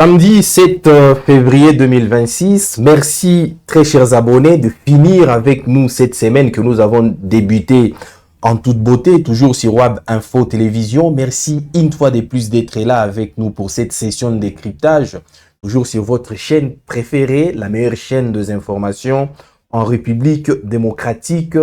Samedi 7 février 2026, merci très chers abonnés de finir avec nous cette semaine que nous avons débuté en toute beauté, toujours sur Web Info Télévision. Merci une fois de plus d'être là avec nous pour cette session de décryptage, toujours sur votre chaîne préférée, la meilleure chaîne des informations en République démocratique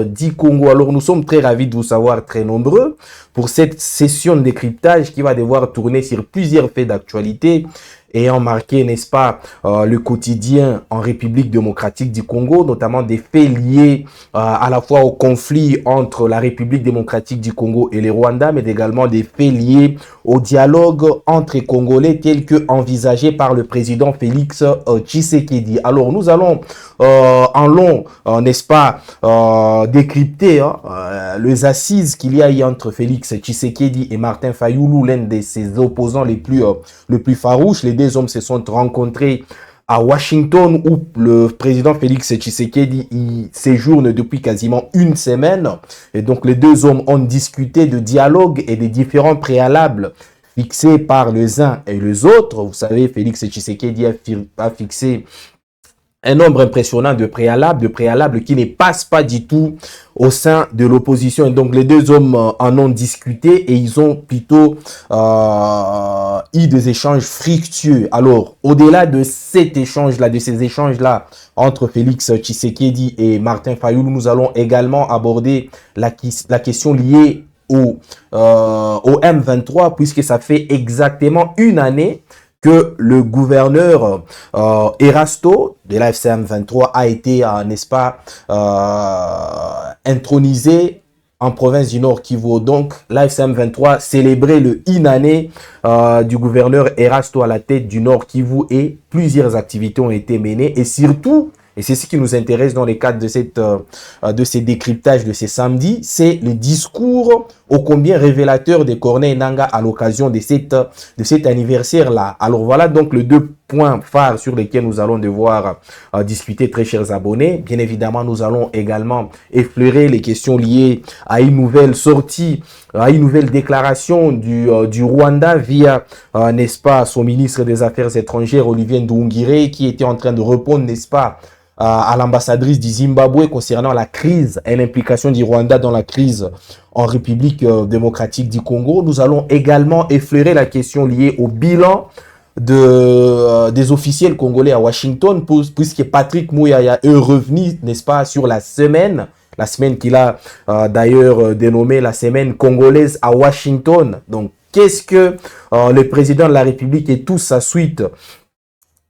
du Congo. Alors nous sommes très ravis de vous savoir très nombreux pour cette session de décryptage qui va devoir tourner sur plusieurs faits d'actualité ayant marqué, n'est-ce pas, le quotidien en République démocratique du Congo, notamment des faits liés à la fois au conflit entre la République démocratique du Congo et le Rwanda, mais également des faits liés au dialogue entre les Congolais tel que envisagé par le président Félix Tshisekedi. Alors nous allons en long, n'est-ce pas, décrypter les assises qu'il y a eu entre Félix Tshisekedi et Martin Fayulu, l'un de ses opposants les plus farouches. Les deux hommes se sont rencontrés à Washington où le président Félix Tshisekedi y séjourne depuis quasiment une semaine. Et donc les deux hommes ont discuté de dialogue et des différents préalables fixés par les uns et les autres. Vous savez, Félix Tshisekedi a fixé un nombre impressionnant de préalables qui ne passent pas du tout au sein de l'opposition. Et donc, les deux hommes en ont discuté et ils ont plutôt eu des échanges fructueux. Alors, au-delà de cet échange-là, de ces échanges-là entre Félix Tshisekedi et Martin Fayulu, nous allons également aborder la question liée au M23, puisque ça fait exactement une année que le gouverneur Erasto de la FCM 23 a été, n'est-ce pas, intronisé en province du Nord Kivu. Donc, la FCM 23 célébrait le une année du gouverneur Erasto à la tête du Nord Kivu et plusieurs activités ont été menées et surtout, et c'est ce qui nous intéresse dans le cadre de ces décryptages de ces samedis, c'est le discours ô combien révélateur de Corneille Nangaa à l'occasion de cet anniversaire-là. Alors voilà donc les deux points phares sur lesquels nous allons devoir discuter, très chers abonnés. Bien évidemment, nous allons également effleurer les questions liées à une nouvelle sortie, à une nouvelle déclaration du Rwanda via, n'est-ce pas, son ministre des Affaires étrangères, Olivier Nduhungirehe, qui était en train de répondre, n'est-ce pas, à l'ambassadrice du Zimbabwe concernant la crise et l'implication du Rwanda dans la crise en République démocratique du Congo. Nous allons également effleurer la question liée au bilan des officiels congolais à Washington, puisque Patrick Muyaya est revenu, n'est-ce pas, sur la semaine qu'il a d'ailleurs dénommée la semaine congolaise à Washington. Donc, qu'est-ce que le président de la République et toute sa suite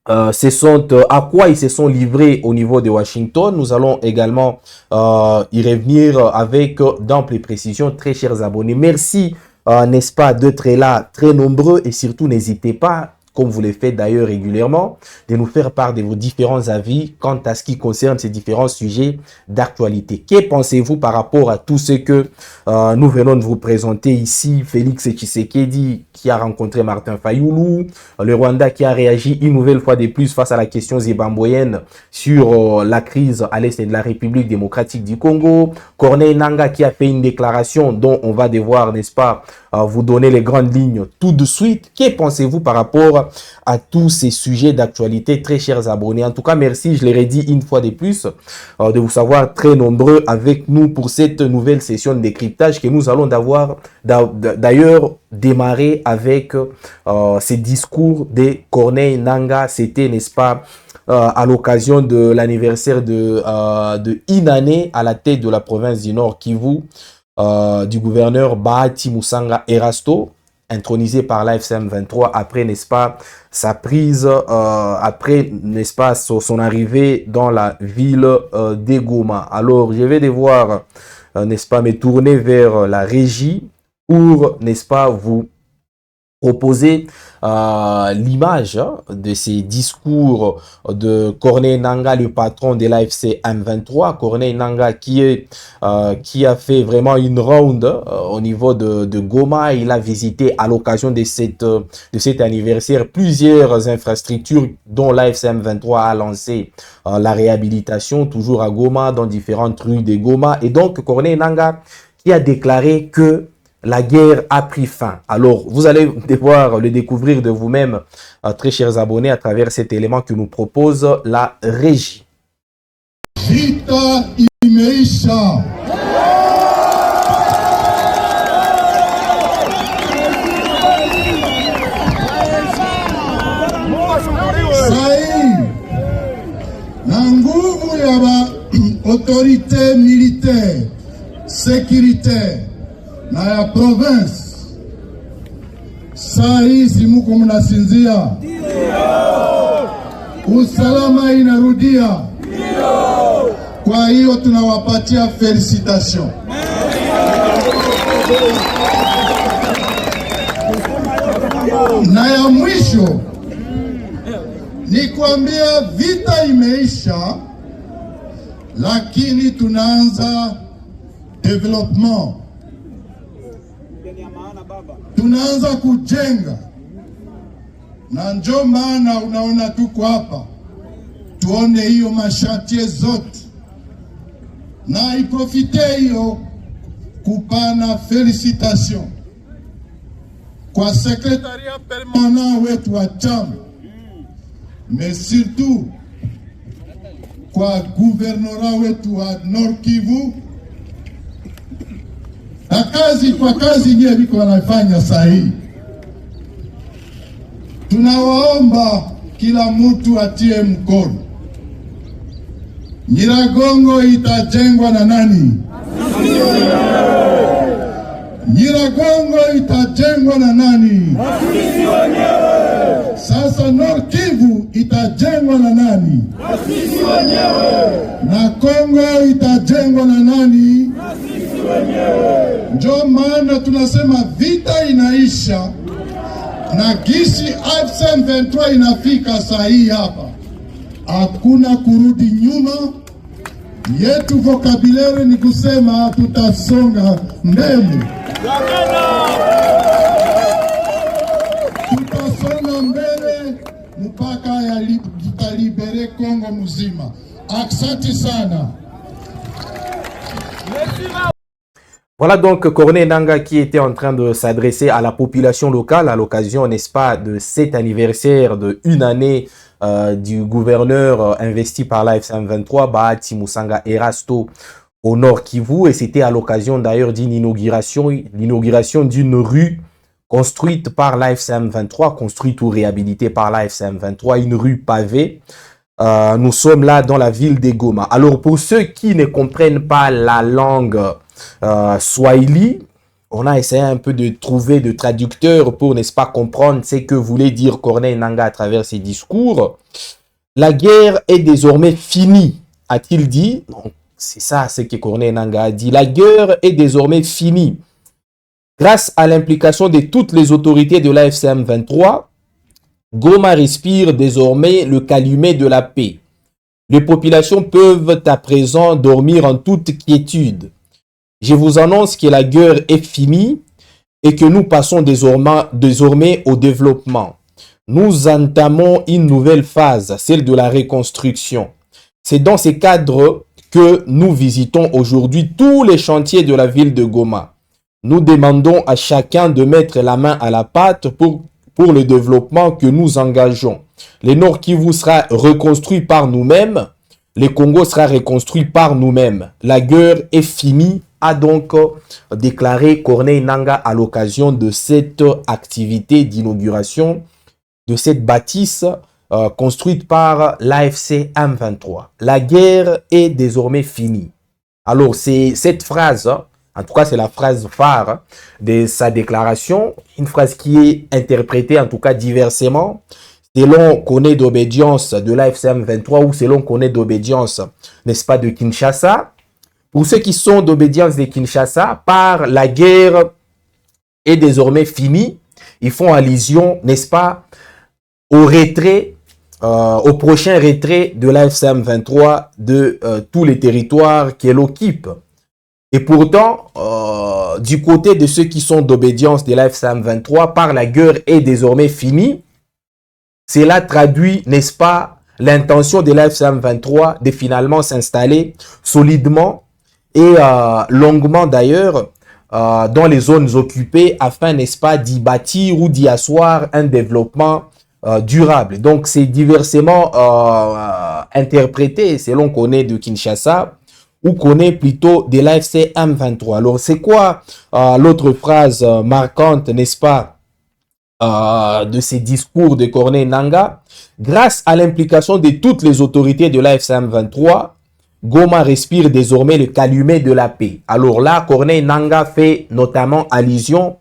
à quoi ils se sont livrés au niveau de Washington? Nous allons également y revenir avec d'amples précisions, très chers abonnés. Merci, n'est-ce pas, d'être là très nombreux et surtout n'hésitez pas, comme vous le faites d'ailleurs régulièrement, de nous faire part de vos différents avis quant à ce qui concerne ces différents sujets d'actualité. Que pensez-vous par rapport à tout ce que nous venons de vous présenter ici? Félix Tshisekedi qui a rencontré Martin Fayulu, le Rwanda qui a réagi une nouvelle fois de plus face à la question zimbabwéenne sur la crise à l'est de la République démocratique du Congo, Corneille Nangaa qui a fait une déclaration dont on va devoir, n'est-ce pas, vous donner les grandes lignes tout de suite. Que pensez-vous par rapport à tous ces sujets d'actualité, très chers abonnés? En tout cas, merci, je l'ai redit une fois de plus, de vous savoir très nombreux avec nous pour cette nouvelle session de décryptage que nous allons d'ailleurs démarrer avec ces discours de Corneille Nangaa. C'était, n'est-ce pas, à l'occasion de l'anniversaire de une année à la tête de la province du Nord Kivu, du gouverneur Bahati Musanga Erasto, intronisé par l'AFCM 23 après, n'est-ce pas, sa prise, après, n'est-ce pas, son arrivée dans la ville de Goma. Alors, je vais devoir, n'est-ce pas, me tourner vers la régie pour, n'est-ce pas, vous proposer l'image de ces discours de Corneille Nangaa, le patron de l'AFC M23. Corneille Nangaa qui a fait vraiment une ronde au niveau de Goma. Il a visité à l'occasion de cet anniversaire plusieurs infrastructures dont l'AFC M23 a lancé la réhabilitation toujours à Goma, dans différentes rues de Goma. Et donc Corneille Nangaa qui a déclaré que la guerre a pris fin. Alors, vous allez devoir le découvrir de vous-même, très chers abonnés, à travers cet élément que nous propose la régie. Vita imeisha. Sai na nguvu ya ba autorité militaire, sécuritaire na ya province. Sai simuko mnasinzia. Usalama inarudia. Kwa hiyo tunawapatia felicitation. Na ya mwisho ni kuambia vita imeisha, lakini tunaanza development. Tunaanza kujenga. Na ndio maana unaona tuko hapa. Tuone hiyo mashatie zote. Na iprofite hiyo kupana felicitation kwa sekretaria permanent wetu wa chama, mais surtout kwa guvernora wetu wa Nord Kivu, na kwa kazi nye biko wanafanya sahihi. Tunawaomba kila mtu atie mkono. Nyiragongo itajengwa na nani? Nyiragongo itajengwa na nani? Sisi wenyewe. Sasa Nord Kivu itajengwa na nani? Sisi wenyewe. Na Kongo itajengwa na nani? Sisi wenyewe. Ndio maana tunasema vita inaisha na gisi M23 inafika sahihi hapa. Hakuna kurudi nyuma. Yetu vocabulaire ni kusema tutasonga mbele. Tutasonga mbele mpaka tutalibere Kongo mzima. Asante sana. Voilà donc Corneille Nangaa qui était en train de s'adresser à la population locale à l'occasion, n'est-ce pas, de cet anniversaire de une année du gouverneur investi par l'AFC M23, Bahati Musanga Erasto, au Nord Kivu. Et c'était à l'occasion d'ailleurs d'une l'inauguration d'une rue construite par l'AFC M23, construite ou réhabilitée par l'AFC M23, une rue pavée. Nous sommes là dans la ville de Goma. Alors pour ceux qui ne comprennent pas la langue Swahili, on a essayé un peu de trouver de traducteurs pour, n'est-ce pas, comprendre ce que voulait dire Corneille Nangaa à travers ses discours. La guerre est désormais finie, a-t-il dit. C'est ça ce que Corneille Nangaa a dit. La guerre est désormais finie. Grâce à l'implication de toutes les autorités de l'AFC M23, Goma respire désormais le calumet de la paix. Les populations peuvent à présent dormir en toute quiétude. Je vous annonce que la guerre est finie et que nous passons désormais au développement. Nous entamons une nouvelle phase, celle de la reconstruction. C'est dans ce cadre que nous visitons aujourd'hui tous les chantiers de la ville de Goma. Nous demandons à chacun de mettre la main à la pâte pour le développement que nous engageons. Le Nord Kivu sera reconstruit par nous-mêmes. Le Congo sera reconstruit par nous-mêmes. La guerre est finie, a donc déclaré Corneille Nangaa à l'occasion de cette activité d'inauguration de cette bâtisse construite par l'AFC M23. La guerre est désormais finie. Alors, c'est cette phrase, en tout cas, c'est la phrase phare de sa déclaration, une phrase qui est interprétée, en tout cas, diversement, selon qu'on est d'obédience de l'AFC M23 ou selon qu'on est d'obédience, n'est-ce pas, de Kinshasa. Pour ceux qui sont d'obédience de Kinshasa, par la guerre est désormais finie, ils font allusion, n'est-ce pas, au retrait, au prochain retrait de l'AFC M23 de tous les territoires qu'elle occupe. Et pourtant, du côté de ceux qui sont d'obédience de l'AFC M23, par la guerre est désormais finie, cela traduit, n'est-ce pas, l'intention de l'AFC M23 de finalement s'installer solidement et longuement d'ailleurs dans les zones occupées afin, n'est-ce pas, d'y bâtir ou d'y asseoir un développement durable. Donc, c'est diversement interprété selon qu'on est de Kinshasa ou qu'on est plutôt de l'AFC M23. Alors, c'est quoi l'autre phrase marquante, n'est-ce pas, de ces discours de Corneille Nangaa? Grâce à l'implication de toutes les autorités de l'AFC M23, Goma respire désormais le calumet de la paix. Alors là, Corneille Nangaa fait notamment allusion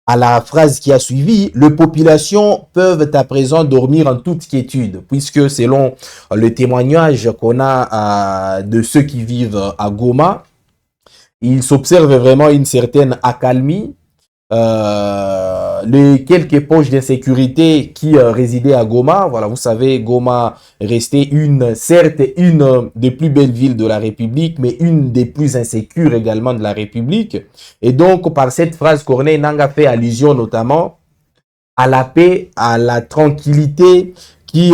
à la phrase qui a suivi: les populations peuvent à présent dormir en toute quiétude, puisque selon le témoignage qu'on a de ceux qui vivent à Goma, il s'observe vraiment une certaine accalmie. Les quelques poches d'insécurité qui résidaient à Goma, voilà, vous savez, Goma restait certes une des plus belles villes de la République, mais une des plus insécures également de la République. Et donc, par cette phrase, Corneille Nangaa fait allusion notamment à la paix, à la tranquillité qui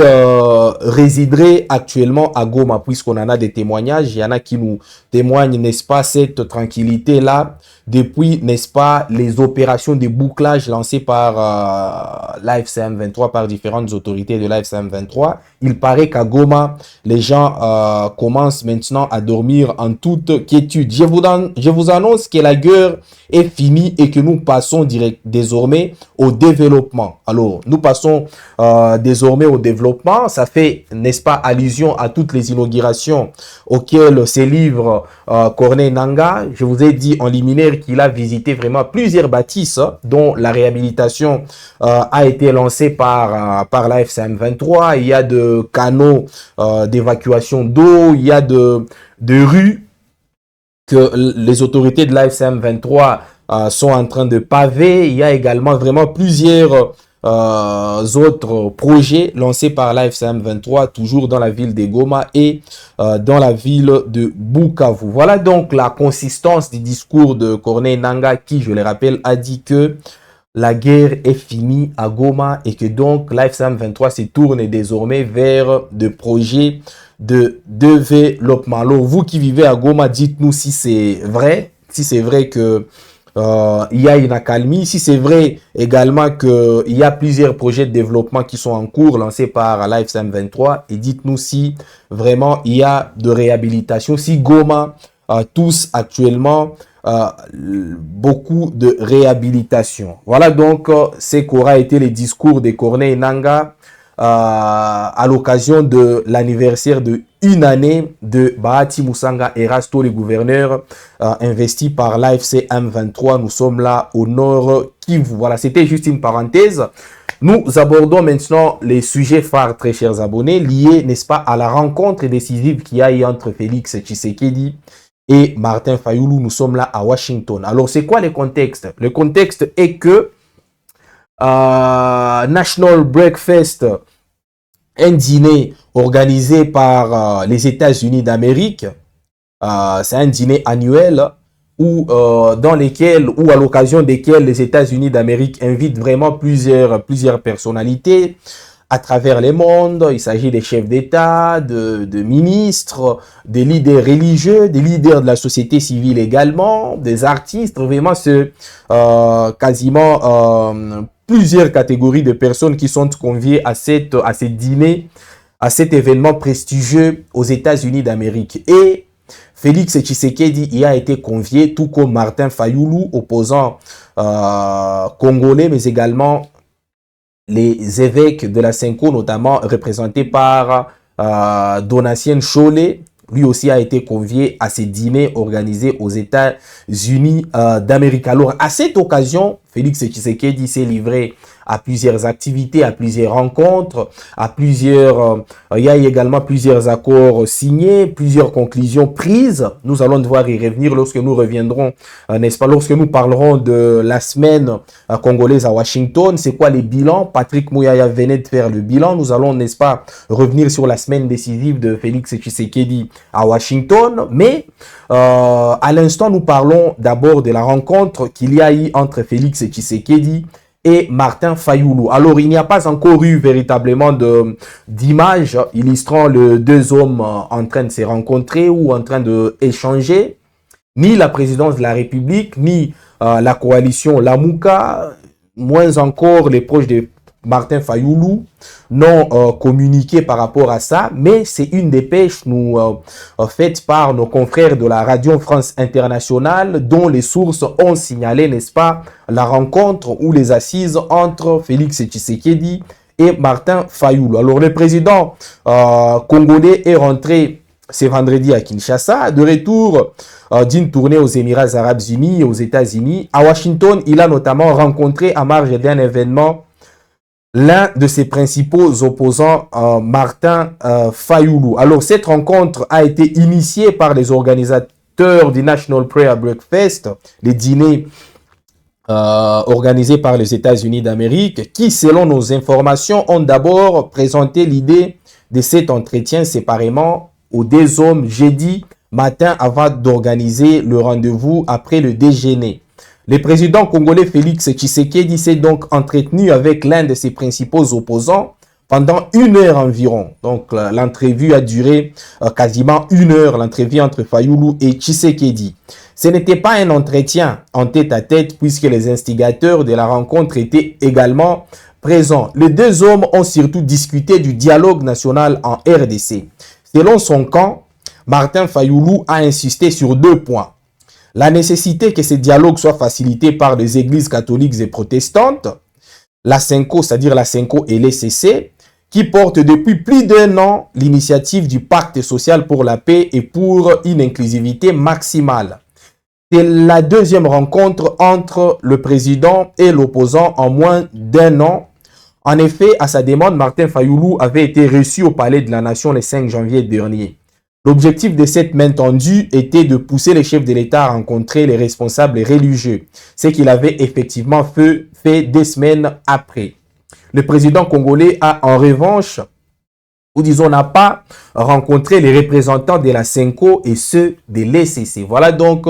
résiderait actuellement à Goma, puisqu'on en a des témoignages. Il y en a qui nous témoignent, n'est-ce pas, cette tranquillité-là, depuis, n'est-ce pas, les opérations de bouclage lancées par l'AFC M23, par différentes autorités de l'AFC M23. Il paraît qu'à Goma, les gens commencent maintenant à dormir en toute quiétude. Je vous annonce que la guerre est finie et que nous passons désormais au développement. Alors, nous passons désormais au développement. Ça fait, n'est-ce pas, allusion à toutes les inaugurations auxquelles se livre Corneille Nangaa. Je vous ai dit en liminaire qu'il a visité vraiment plusieurs bâtisses dont la réhabilitation a été lancée par l'AFC M23. Il y a de canaux d'évacuation d'eau, il y a de rues que les autorités de l'AFC M23 sont en train de paver. Il y a également vraiment plusieurs autres projets lancés par l'AFC M23, toujours dans la ville de Goma et dans la ville de Bukavu. Voilà donc la consistance du discours de Corneille Nangaa qui, je le rappelle, a dit que la guerre est finie à Goma et que donc l'AFC M23 se tourne désormais vers des projets de développement. Alors vous qui vivez à Goma, dites-nous si c'est vrai que il y a une accalmie, si c'est vrai également qu'il y a plusieurs projets de développement qui sont en cours lancés par l'AFC M23, et dites-nous si vraiment il y a de réhabilitation, si Goma tous actuellement beaucoup de réhabilitation. Voilà donc ce qu'aura été les discours de Corneille Nangaa à l'occasion de l'anniversaire de une année de Bahati Musanga Erasto, le gouverneur investi par l'AFC M23. Nous sommes là au nord Kivu. Voilà, c'était juste une parenthèse. Nous abordons maintenant les sujets phares, très chers abonnés, liés, n'est-ce pas, à la rencontre décisive qu'il y a eu entre Félix Tshisekedi et Martin Fayulu. Nous sommes là à Washington. Alors, c'est quoi le contexte? Le contexte est que National Breakfast, un dîner organisé par les États-Unis d'Amérique, c'est un dîner annuel où, ou à l'occasion desquels les États-Unis d'Amérique invitent vraiment plusieurs personnalités à travers le monde. Il s'agit des chefs d'État, de ministres, des leaders religieux, des leaders de la société civile également, des artistes. Vraiment, c'est quasiment plusieurs catégories de personnes qui sont conviées à ces dîners, à cet événement prestigieux aux États-Unis d'Amérique. Et Félix Tshisekedi y a été convié, tout comme Martin Fayulu, opposant congolais, mais également les évêques de la Senko, notamment représentés par Donatien Cholet. Lui aussi a été convié à ces dîners organisés aux États-Unis d'Amérique. Alors, à cette occasion, Félix Tshisekedi s'est livré à plusieurs activités, à plusieurs rencontres, il y a également plusieurs accords signés, plusieurs conclusions prises. Nous allons devoir y revenir lorsque nous reviendrons, n'est-ce pas, lorsque nous parlerons de la semaine congolaise à Washington. C'est quoi les bilans? Patrick Mouyaya venait de faire le bilan. Nous allons, n'est-ce pas, revenir sur la semaine décisive de Félix Tshisekedi à Washington. Mais à l'instant, nous parlons d'abord de la rencontre qu'il y a eu entre Félix Tshisekedi et Martin Fayulu. Alors, il n'y a pas encore eu véritablement d'images illustrant les deux hommes en train de se rencontrer ou en train d'échanger. ni la présidence de la République, ni la coalition Lamouka, moins encore les proches de Martin Fayoulou, n'ont communiqué par rapport à ça, mais c'est une dépêche faite par nos confrères de la Radio France Internationale, dont les sources ont signalé, n'est-ce pas, la rencontre ou les assises entre Félix Tshisekedi et Martin Fayoulou. Alors le président congolais est rentré ce vendredi à Kinshasa, de retour d'une tournée aux Émirats Arabes Unis et aux États-Unis. À Washington, il a notamment rencontré à marge d'un événement l'un de ses principaux opposants, Martin Fayoulou. Alors, cette rencontre a été initiée par les organisateurs du National Prayer Breakfast, les dîners organisés par les États-Unis d'Amérique, qui, selon nos informations, ont d'abord présenté l'idée de cet entretien séparément aux deux hommes jeudi matin avant d'organiser le rendez-vous après le déjeuner. Le président congolais Félix Tshisekedi s'est donc entretenu avec l'un de ses principaux opposants pendant 1 heure environ. Donc l'entrevue a duré quasiment 1 heure, l'entrevue entre Fayoulou et Tshisekedi. Ce n'était pas un entretien en tête-à-tête puisque les instigateurs de la rencontre étaient également présents. Les deux hommes ont surtout discuté du dialogue national en RDC. Selon son camp, Martin Fayoulou a insisté sur 2 points. La nécessité que ce dialogue soit facilité par les églises catholiques et protestantes, la CENCO, c'est-à-dire la CENCO et l'ECC, qui portent depuis plus d'1 an l'initiative du pacte social pour la paix et pour une inclusivité maximale. C'est la deuxième rencontre entre le président et l'opposant en moins d'1 an. En effet, à sa demande, Martin Fayoulou avait été reçu au Palais de la Nation le 5 janvier dernier. L'objectif de cette main tendue était de pousser les chefs de l'État à rencontrer les responsables religieux, ce qu'il avait effectivement fait des semaines après. Le président congolais a en revanche, ou disons n'a pas rencontré les représentants de la CENCO et ceux de l'ECC. Voilà donc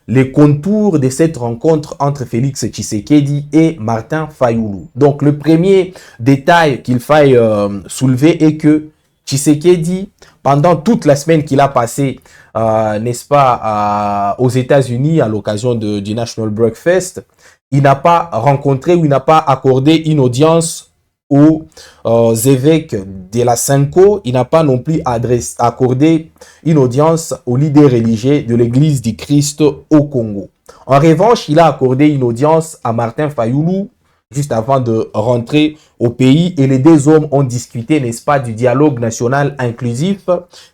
les contours de cette rencontre entre Félix Tshisekedi et Martin Fayoulou. Donc le premier détail qu'il faille soulever est que Tshisekedi, pendant toute la semaine qu'il a passée, n'est-ce pas, aux États-Unis à l'occasion du National Breakfast, il n'a pas rencontré ou il n'a pas accordé une audience aux évêques de la CENCO, il n'a pas non plus accordé une audience aux leaders religieux de l'Église du Christ au Congo. En revanche, il a accordé une audience à Martin Fayoulou juste avant de rentrer au pays et les deux hommes ont discuté, n'est-ce pas, du dialogue national inclusif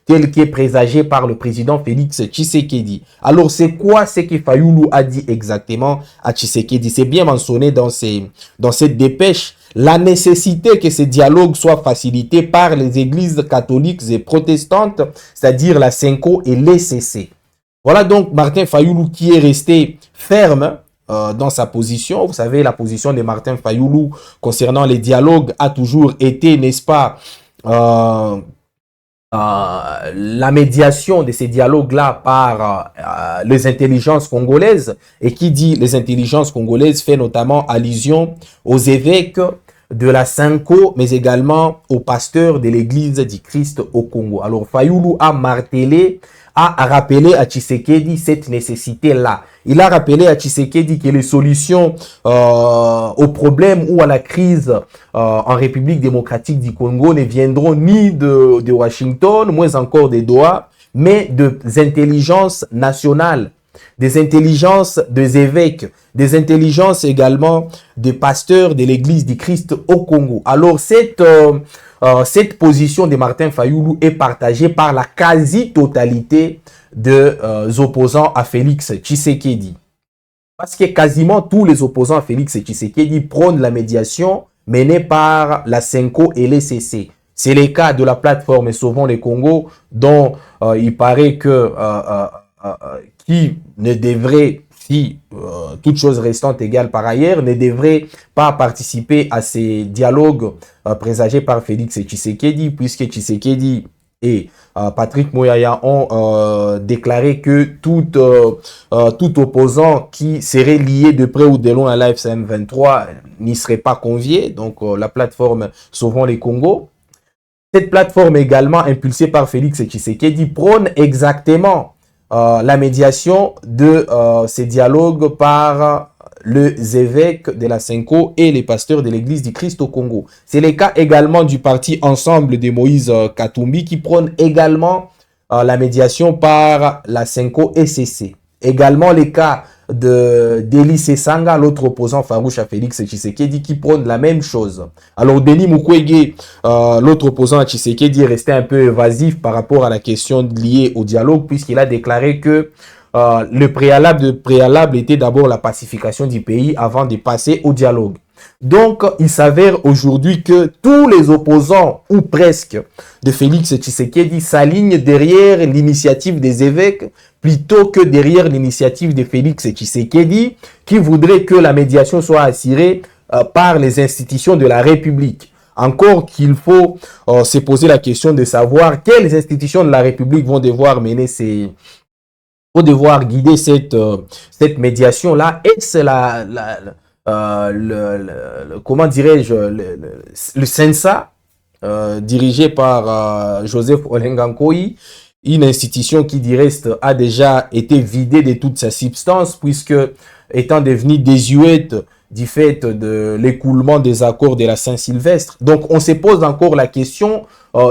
tel qu'est présagé par le président Félix Tshisekedi. Alors, c'est quoi ce que Fayoulou a dit exactement à Tshisekedi? C'est bien mentionné dans cette dépêche. La nécessité que ce dialogue soit facilité par les églises catholiques et protestantes, c'est-à-dire la CENCO et l'ECC. Voilà donc Martin Fayoulou qui est resté ferme dans sa position. Vous savez, la position de Martin Fayoulou concernant les dialogues a toujours été, n'est-ce pas, la médiation de ces dialogues-là par les intelligences congolaises. Et qui dit les intelligences congolaises fait notamment allusion aux évêques de la CENCO, mais également aux pasteurs de l'Église du Christ au Congo. Alors Fayoulou a martelé, a rappelé à Tshisekedi cette nécessité-là. Il a rappelé à Tshisekedi que les solutions aux problèmes ou à la crise en République démocratique du Congo ne viendront ni de Washington, moins encore de Doha, mais des intelligences nationales, des intelligences des évêques, des intelligences également des pasteurs de l'Église du Christ au Congo. Alors cette position de Martin Fayoulou est partagée par la quasi-totalité des opposants à Félix Tshisekedi. Parce que quasiment tous les opposants à Félix Tshisekedi prônent la médiation menée par la CENCO et l'ECC. C'est le cas de la plateforme Sauvons le Congo, dont il paraît que qui ne devrait, si toute chose restant égale par ailleurs, ne devrait pas participer à ces dialogues présagés par Félix Tshisekedi, puisque Tshisekedi et Patrick Moyaya ont déclaré que tout opposant qui serait lié de près ou de loin à l'AFCM 23 n'y serait pas convié. Donc la plateforme Sauvons les Congo. Cette plateforme également impulsée par Félix Tshisekedi prône exactement la médiation de ces dialogues par les évêques de la Senko et les pasteurs de l'Église du Christ au Congo. C'est le cas également du parti Ensemble de Moïse Katumbi qui prône également la médiation par la Senko ECC. Également les cas de Denis Sesanga, l'autre opposant farouche à Félix Tshisekedi, qui prône la même chose. Alors Denis Mukwege, l'autre opposant à Tshisekedi, est resté un peu évasif par rapport à la question liée au dialogue, puisqu'il a déclaré que le préalable était d'abord la pacification du pays avant de passer au dialogue. Donc, il s'avère aujourd'hui que tous les opposants, ou presque, de Félix Tshisekedi s'alignent derrière l'initiative des évêques plutôt que derrière l'initiative de Félix Tshisekedi, qui voudrait que la médiation soit assurée par les institutions de la République. Encore qu'il faut se poser la question de savoir quelles institutions de la République vont devoir mener vont devoir guider cette médiation-là. Est-ce comment dirais-je, le CENSA, dirigé par Joseph Olengankoi, une institution qui, du reste, a déjà été vidée de toute sa substance, puisque, étant devenue désuète du fait de l'écoulement des accords de la Saint-Sylvestre. Donc, on se pose encore la question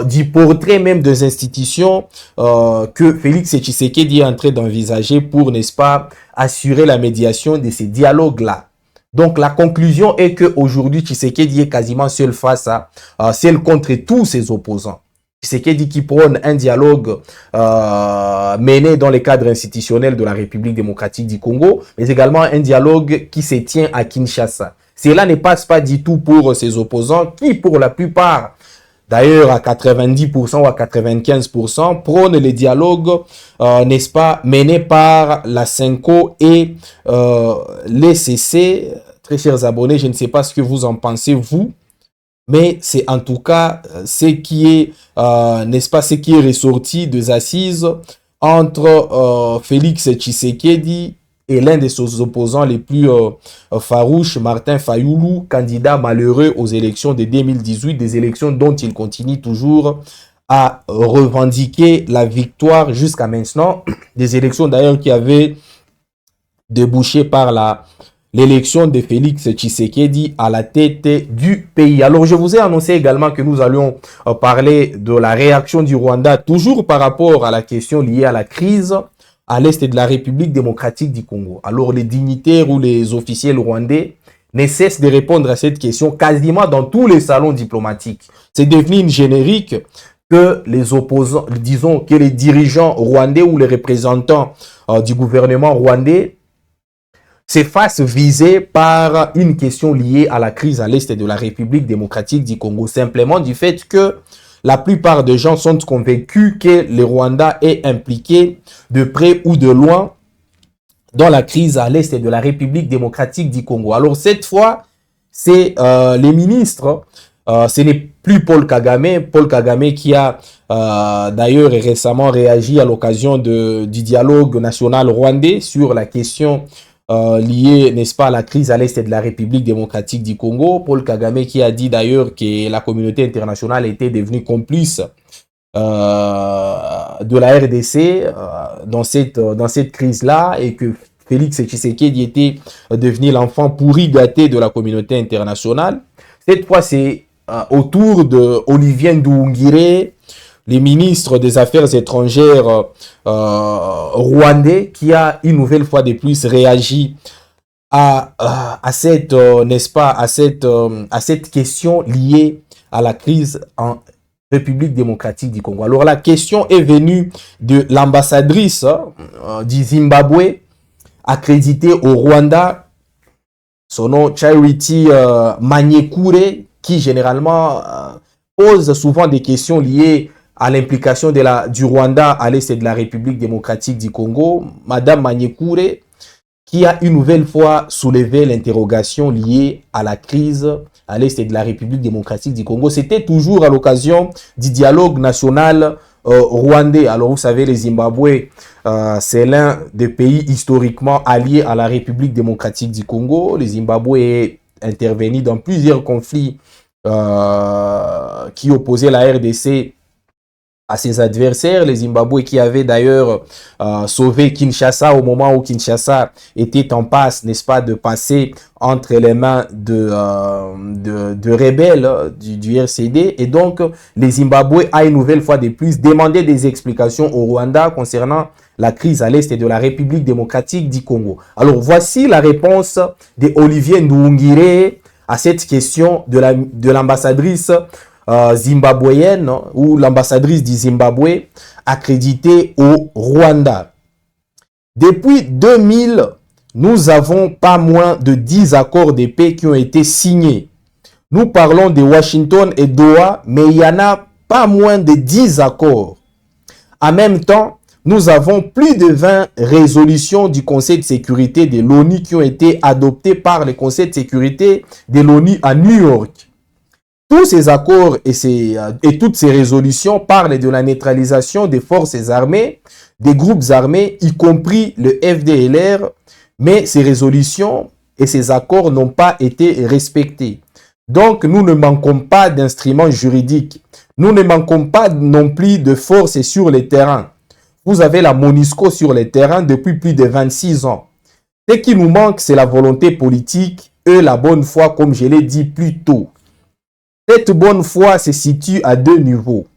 du portrait même des institutions que Félix Tshisekedi est en train d'envisager pour, n'est-ce pas, assurer la médiation de ces dialogues-là. Donc, la conclusion est qu'aujourd'hui, Tshisekedi est quasiment seul face à, seul contre tous ses opposants. Tshisekedi qui prône un dialogue mené dans le cadre institutionnel de la République démocratique du Congo, mais également un dialogue qui se tient à Kinshasa. Cela ne passe pas du tout pour ses opposants qui, pour la plupart, d'ailleurs à 90% ou à 95%, prônent les dialogues, n'est-ce pas, menés par la Senko et l'ECC. Très chers abonnés, je ne sais pas ce que vous en pensez, vous. Mais c'est en tout cas ce qui est, n'est-ce pas, ce qui est ressorti des assises entre Félix Tshisekedi et l'un de ses opposants les plus farouches, Martin Fayoulou, candidat malheureux aux élections de 2018, des élections dont il continue toujours à revendiquer la victoire jusqu'à maintenant, des élections d'ailleurs qui avaient débouché par l'élection de Félix Tshisekedi à la tête du pays. Alors, je vous ai annoncé également que nous allions parler de la réaction du Rwanda, toujours par rapport à la question liée à la crise à l'est de la République démocratique du Congo. Alors, les dignitaires ou les officiels rwandais ne cessent de répondre à cette question quasiment dans tous les salons diplomatiques. C'est devenu une générique que les opposants, disons que les dirigeants rwandais ou les représentants du gouvernement rwandais se fassent viser par une question liée à la crise à l'est de la République démocratique du Congo, simplement du fait que la plupart des gens sont convaincus que le Rwanda est impliqué de près ou de loin dans la crise à l'est de la République démocratique du Congo. Alors cette fois, c'est les ministres, ce n'est plus Paul Kagame qui a d'ailleurs récemment réagi à l'occasion du dialogue national rwandais sur la question lié, n'est-ce pas, à la crise à l'est de la République démocratique du Congo. Paul Kagame qui a dit d'ailleurs que la communauté internationale était devenue complice de la RDC dans cette crise-là et que Félix Tshisekedi était devenu l'enfant pourri gâté de la communauté internationale. Cette fois, c'est autour de Olivier Nduhungirehe, les ministres des Affaires étrangères rwandais, qui a une nouvelle fois de plus réagi à cette, n'est-ce pas, à cette question liée à la crise en République démocratique du Congo. Alors la question est venue de l'ambassadrice du Zimbabwe, accréditée au Rwanda, son nom Charity Manyekure, qui généralement pose souvent des questions liées à l'implication du Rwanda à l'est de la République démocratique du Congo. Madame Manyekure, qui a une nouvelle fois soulevé l'interrogation liée à la crise à l'est de la République démocratique du Congo. C'était toujours à l'occasion du dialogue national rwandais. Alors vous savez, le Zimbabwe, c'est l'un des pays historiquement alliés à la République démocratique du Congo. Le Zimbabwe est intervenu dans plusieurs conflits qui opposaient la RDC à ses adversaires, les Zimbabwe qui avaient d'ailleurs sauvé Kinshasa au moment où Kinshasa était en passe, n'est-ce pas, de passer entre les mains de rebelles du RCD. Et donc, les Zimbabwe a une nouvelle fois de plus demandé des explications au Rwanda concernant la crise à l'est de la République démocratique du Congo. Alors, voici la réponse de Olivier Nduhungirehe à cette question de l'ambassadrice zimbabwéenne ou l'ambassadrice du Zimbabwe accréditée au Rwanda. Depuis 2000, nous avons pas moins de 10 accords de paix qui ont été signés. Nous parlons de Washington et Doha, mais il y en a pas moins de 10 accords. En même temps, nous avons plus de 20 résolutions du Conseil de sécurité de l'ONU qui ont été adoptées par le Conseil de sécurité de l'ONU à New York. Tous ces accords et toutes ces résolutions parlent de la neutralisation des forces armées, des groupes armés, y compris le FDLR, mais ces résolutions et ces accords n'ont pas été respectés. Donc, nous ne manquons pas d'instruments juridiques. Nous ne manquons pas non plus de forces sur le terrain. Vous avez la MONUSCO sur le terrain depuis plus de 26 ans. Ce qui nous manque, c'est la volonté politique et la bonne foi, comme je l'ai dit plus tôt. Cette bonne foi se situe à deux niveaux.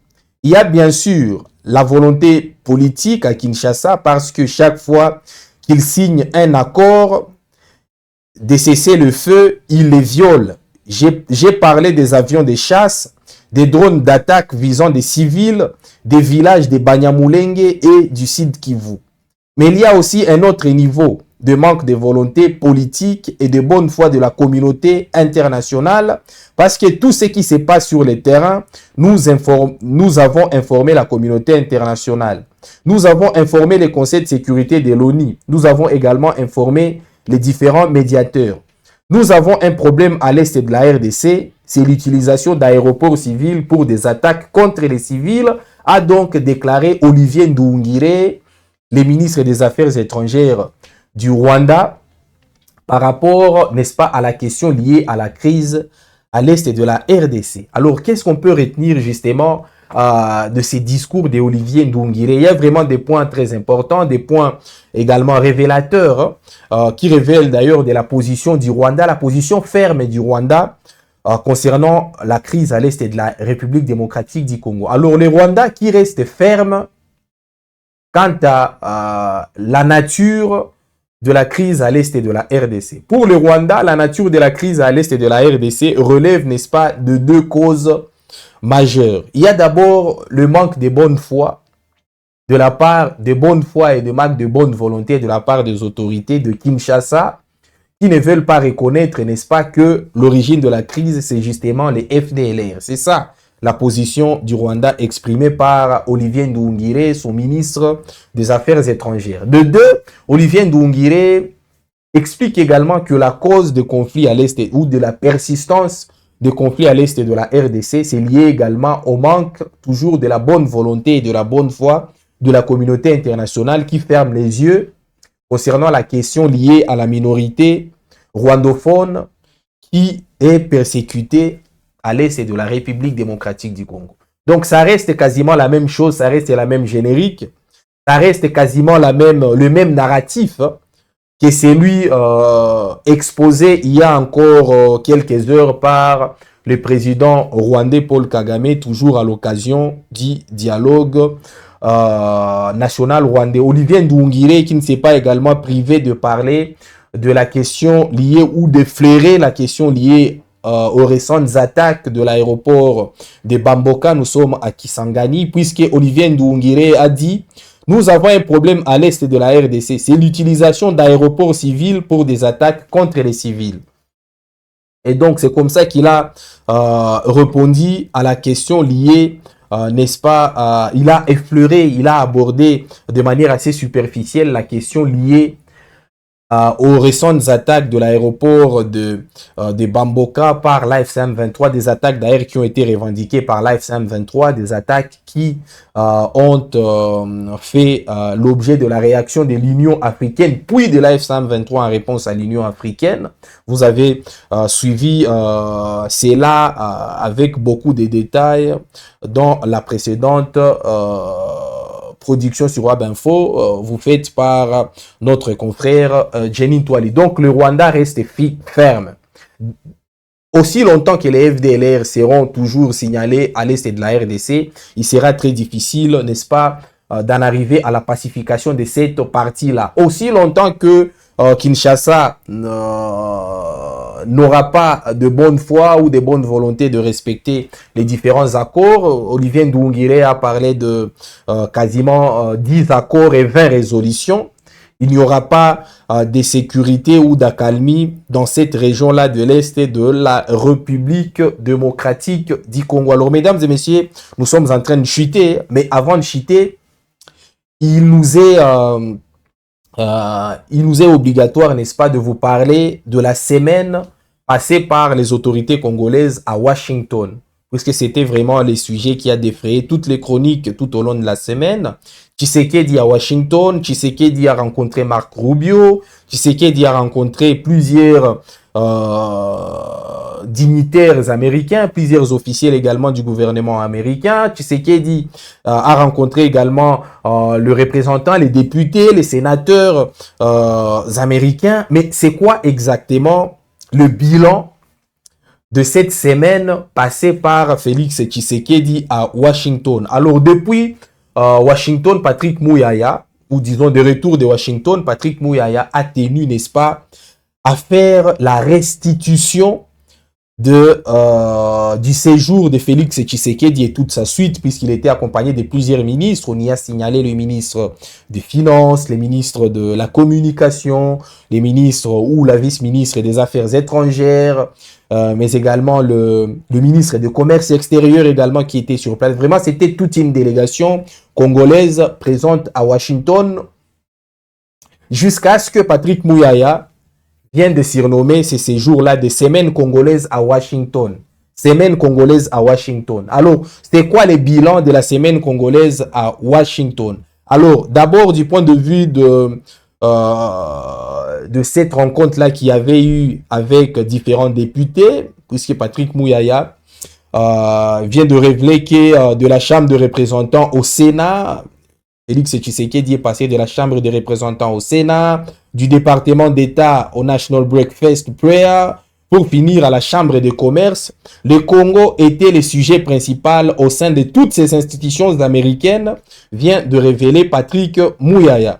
Il y a bien sûr la volonté politique à Kinshasa parce que chaque fois qu'il signe un accord de cesser le feu, il les viole. J'ai parlé des avions de chasse, des drones d'attaque visant des civils, des villages de Banyamulenge et du Sud Kivu. Mais il y a aussi un autre niveau de manque de volonté politique et de bonne foi de la communauté internationale parce que tout ce qui se passe sur le terrain, nous avons informé la communauté internationale. Nous avons informé le Conseil de sécurité de l'ONU. Nous avons également informé les différents médiateurs. Nous avons un problème à l'est de la RDC, c'est l'utilisation d'aéroports civils pour des attaques contre les civils, a donc déclaré Olivier Nduhungirehe, le ministre des Affaires étrangères du Rwanda, par rapport, n'est-ce pas, à la question liée à la crise à l'est de la RDC. Alors, qu'est-ce qu'on peut retenir justement de ces discours d'Olivier Nduhungirehe? Il y a vraiment des points très importants, des points également révélateurs, qui révèlent d'ailleurs de la position du Rwanda, la position ferme du Rwanda concernant la crise à l'est de la République démocratique du Congo. Alors, le Rwanda qui reste ferme quant à la nature de la crise à l'est de la RDC. Pour le Rwanda, la nature de la crise à l'est de la RDC relève, n'est-ce pas, de deux causes majeures. Il y a d'abord le manque de bonne foi de la part de bonne foi et de manque de bonne volonté de la part des autorités de Kinshasa qui ne veulent pas reconnaître, n'est-ce pas, que l'origine de la crise, c'est justement les FDLR. C'est ça la position du Rwanda exprimée par Olivier Nduhungirehe, son ministre des Affaires étrangères. De deux, Olivier Nduhungirehe explique également que la cause de conflit à l'est ou de la persistance de conflit à l'est de la RDC, c'est lié également au manque toujours de la bonne volonté et de la bonne foi de la communauté internationale qui ferme les yeux concernant la question liée à la minorité rwandophone qui est persécutée à l'est de la République démocratique du Congo. Donc ça reste quasiment la même chose, ça reste la même générique, ça reste quasiment le même narratif que celui exposé il y a encore quelques heures par le président rwandais Paul Kagame, toujours à l'occasion du dialogue national rwandais. Olivier Nduhungirehe qui ne s'est pas également privé de parler de la question liée ou de flairer la question liée aux récentes attaques de l'aéroport de Bamboka. Nous sommes à Kisangani, puisque Olivier Nduhungirehe a dit « Nous avons un problème à l'est de la RDC, c'est l'utilisation d'aéroports civils pour des attaques contre les civils. » Et donc, c'est comme ça qu'il a répondu à la question liée, n'est-ce pas, il a effleuré, il a abordé de manière assez superficielle la question liée aux récentes attaques de l'aéroport de Bamboka par l'AFC M23, des attaques d'ailleurs qui ont été revendiquées par l'AFC M23, des attaques qui ont fait l'objet de la réaction de l'Union africaine, puis de l'AFC M23 en réponse à l'Union africaine. Vous avez suivi cela avec beaucoup de détails dans la précédente production sur Web Info, vous faites par notre confrère Jeanine Touali. Donc le Rwanda reste ferme. Aussi longtemps que les FDLR seront toujours signalés à l'est de la RDC, il sera très difficile, n'est-ce pas, d'en arriver à la pacification de cette partie-là. Aussi longtemps que Kinshasa n'aura pas de bonne foi ou de bonne volonté de respecter les différents accords. Olivier Ndoungire a parlé de quasiment 10 accords et 20 résolutions. Il n'y aura pas de sécurité ou d'accalmie dans cette région-là de l'Est de la République démocratique du Congo. Alors, mesdames et messieurs, nous sommes en train de chuter, mais avant de chuter, il nous est obligatoire, n'est-ce pas, de vous parler de la semaine passée par les autorités congolaises à Washington, puisque c'était vraiment les sujets qui a défrayé toutes les chroniques tout au long de la semaine. Tshisekedi à Washington, Tshisekedi a rencontré Marc Rubio, Tshisekedi a rencontré plusieurs dignitaires américains, plusieurs officiels également du gouvernement américain. Tshisekedi a rencontré également le représentant, les députés, les sénateurs américains. Mais c'est quoi exactement le bilan de cette semaine passée par Félix Tshisekedi à Washington? Alors depuis Washington, Patrick Mouyaya, ou disons de retour de Washington, Patrick Mouyaya a tenu, n'est-ce pas, à faire la restitution du séjour de Félix Tshisekedi et toute sa suite, puisqu'il était accompagné de plusieurs ministres. On y a signalé le ministre des Finances, les ministres de la Communication, les ministres ou la vice-ministre des Affaires étrangères, mais également le ministre du Commerce extérieur également qui était sur place. Vraiment, c'était toute une délégation congolaise présente à Washington jusqu'à ce que Patrick Mouyaya vient de surnommer ces séjours-là des semaines congolaises à Washington. Semaine congolaise à Washington. Alors, c'était quoi les bilans de la semaine congolaise à Washington? Alors, d'abord, du point de vue de cette rencontre-là qu'il y avait eu avec différents députés, puisque Patrick Mouyaya vient de révéler que de la Chambre des représentants au Sénat, Félix Tshisekedi est passé de la Chambre des représentants au Sénat, du département d'État au National Breakfast Prayer, pour finir à la Chambre de commerce. Le Congo était le sujet principal au sein de toutes ces institutions américaines, vient de révéler Patrick Mouyaya.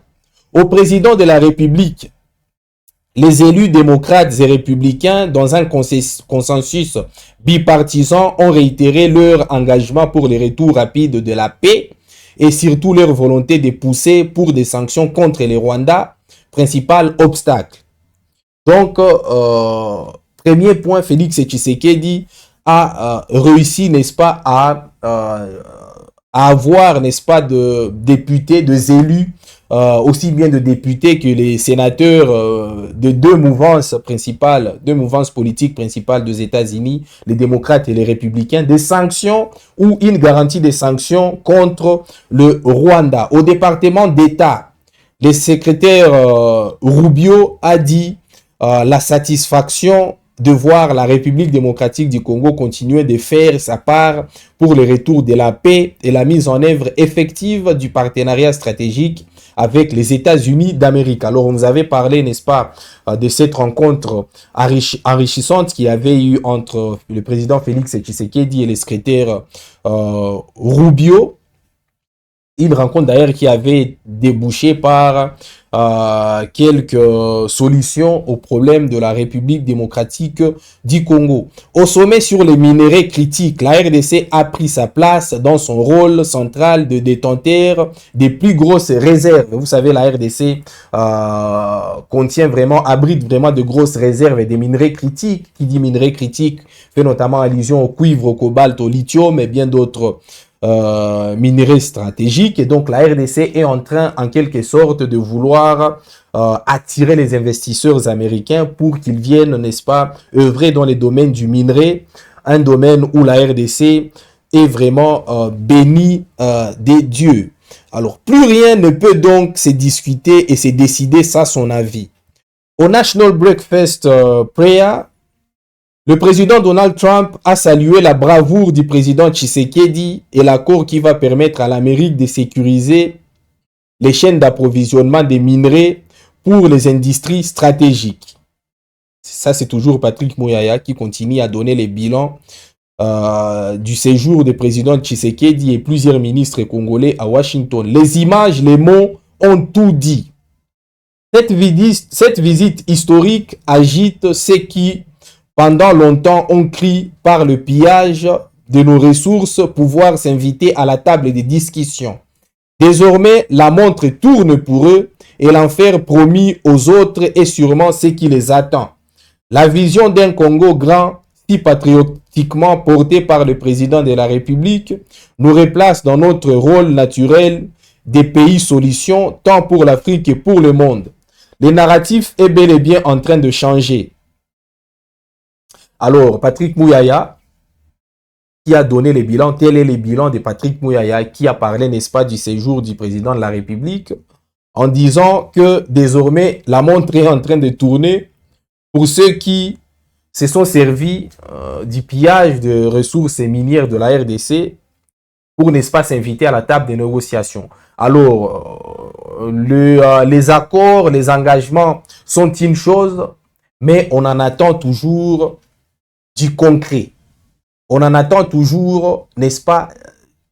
Au président de la République, les élus démocrates et républicains, dans un consensus bipartisan, ont réitéré leur engagement pour le retour rapide de la paix et surtout leur volonté de pousser pour des sanctions contre les Rwandais, principal obstacle. Donc, premier point, Félix Tshisekedi a réussi, n'est-ce pas, à avoir, n'est-ce pas, de députés, des élus, aussi bien de députés que les sénateurs de deux mouvances politiques principales des États-Unis, les démocrates et les républicains, des sanctions ou une garantie des sanctions contre le Rwanda. Au département d'État, le secrétaire Rubio a dit la satisfaction de voir la République démocratique du Congo continuer de faire sa part pour le retour de la paix et la mise en œuvre effective du partenariat stratégique avec les États-Unis d'Amérique. Alors, on nous avait parlé, n'est-ce pas, de cette rencontre enrichissante qu'il y avait eu entre le président Félix Tshisekedi et le secrétaire Rubio. Une rencontre d'ailleurs qui avait débouché par quelques solutions aux problèmes de la République démocratique du Congo. Au sommet sur les minerais critiques, la RDC a pris sa place dans son rôle central de détenteur des plus grosses réserves. Vous savez, la RDC abrite vraiment de grosses réserves et des minerais critiques. Qui dit minerais critiques fait notamment allusion au cuivre, au cobalt, au lithium et bien d'autres minerais stratégiques. Et donc, la RDC est en train, en quelque sorte, de vouloir attirer les investisseurs américains pour qu'ils viennent, n'est-ce pas, œuvrer dans les domaines du minerai, un domaine où la RDC est vraiment bénie des dieux. Alors, plus rien ne peut donc se discuter et se décider sans son avis. Au National Breakfast Prayer, le président Donald Trump a salué la bravoure du président Tshisekedi et l'accord qui va permettre à l'Amérique de sécuriser les chaînes d'approvisionnement des minerais pour les industries stratégiques. Ça, c'est toujours Patrick Muyaya qui continue à donner les bilans du séjour du président Tshisekedi et plusieurs ministres congolais à Washington. Les images, les mots ont tout dit. Cette visite historique agite ceux qui, pendant longtemps, ont crié par le pillage de nos ressources pouvoir s'inviter à la table des discussions. Désormais, la montre tourne pour eux et l'enfer promis aux autres est sûrement ce qui les attend. La vision d'un Congo grand, si patriotiquement porté par le président de la République, nous replace dans notre rôle naturel des pays solutions, tant pour l'Afrique que pour le monde. Le narratif est bel et bien en train de changer. Alors, Patrick Muyaya, qui a donné les bilans, tel est le bilan de Patrick Muyaya, qui a parlé, n'est-ce pas, du séjour du président de la République, en disant que désormais, la montre est en train de tourner pour ceux qui se sont servis du pillage de ressources minières de la RDC pour, n'est-ce pas, s'inviter à la table des négociations. Alors, les accords, les engagements sont une chose, mais on en attend toujours du concret. On en attend toujours, n'est-ce pas,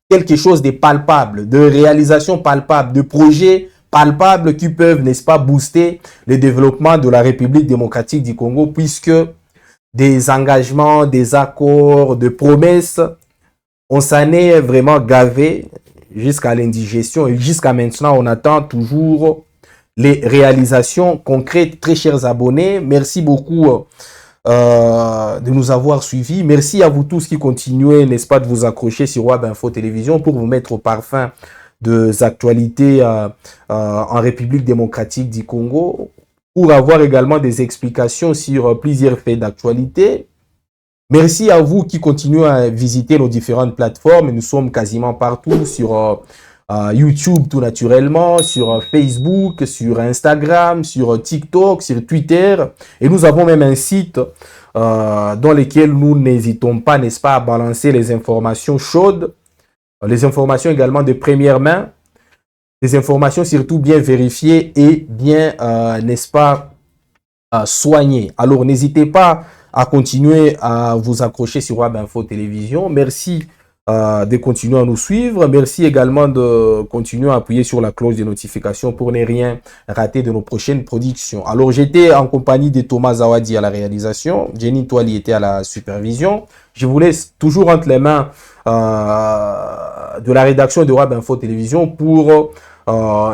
quelque chose de palpable, de réalisation palpable, de projets palpables qui peuvent, n'est-ce pas, booster le développement de la République démocratique du Congo, puisque des engagements, des accords, de promesses, on s'en est vraiment gavé jusqu'à l'indigestion et jusqu'à maintenant, on attend toujours les réalisations concrètes. Très chers abonnés, merci beaucoup de nous avoir suivis. Merci à vous tous qui continuez, n'est-ce pas, de vous accrocher sur Web Info Télévision pour vous mettre au parfum des actualités en République démocratique du Congo, pour avoir également des explications sur plusieurs faits d'actualité. Merci à vous qui continuez à visiter nos différentes plateformes. Nous sommes quasiment partout sur YouTube tout naturellement, sur Facebook, sur Instagram, sur TikTok, sur Twitter. Et nous avons même un site dans lequel nous n'hésitons pas, n'est-ce pas, à balancer les informations chaudes, les informations également de première main, des informations surtout bien vérifiées et bien, n'est-ce pas, soignées. Alors n'hésitez pas à continuer à vous accrocher sur Web Info Télévision. Merci de continuer à nous suivre. Merci également de continuer à appuyer sur la cloche de notification pour ne rien rater de nos prochaines productions. Alors, j'étais en compagnie de Thomas Zawadi à la réalisation. Jenny Toali était à la supervision. Je vous laisse toujours entre les mains de la rédaction de Web Info Télévision pour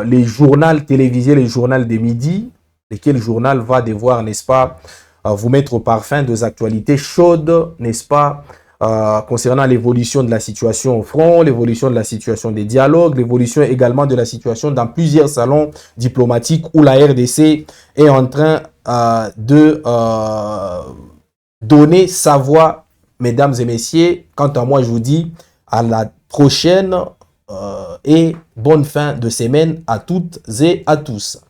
les journaux télévisés, les journaux des midis, lesquels le journal va devoir, n'est-ce pas, vous mettre au parfum des actualités chaudes, n'est-ce pas, concernant l'évolution de la situation au front, l'évolution de la situation des dialogues, l'évolution également de la situation dans plusieurs salons diplomatiques où la RDC est en train de donner sa voix, mesdames et messieurs. Quant à moi, je vous dis à la prochaine et bonne fin de semaine à toutes et à tous.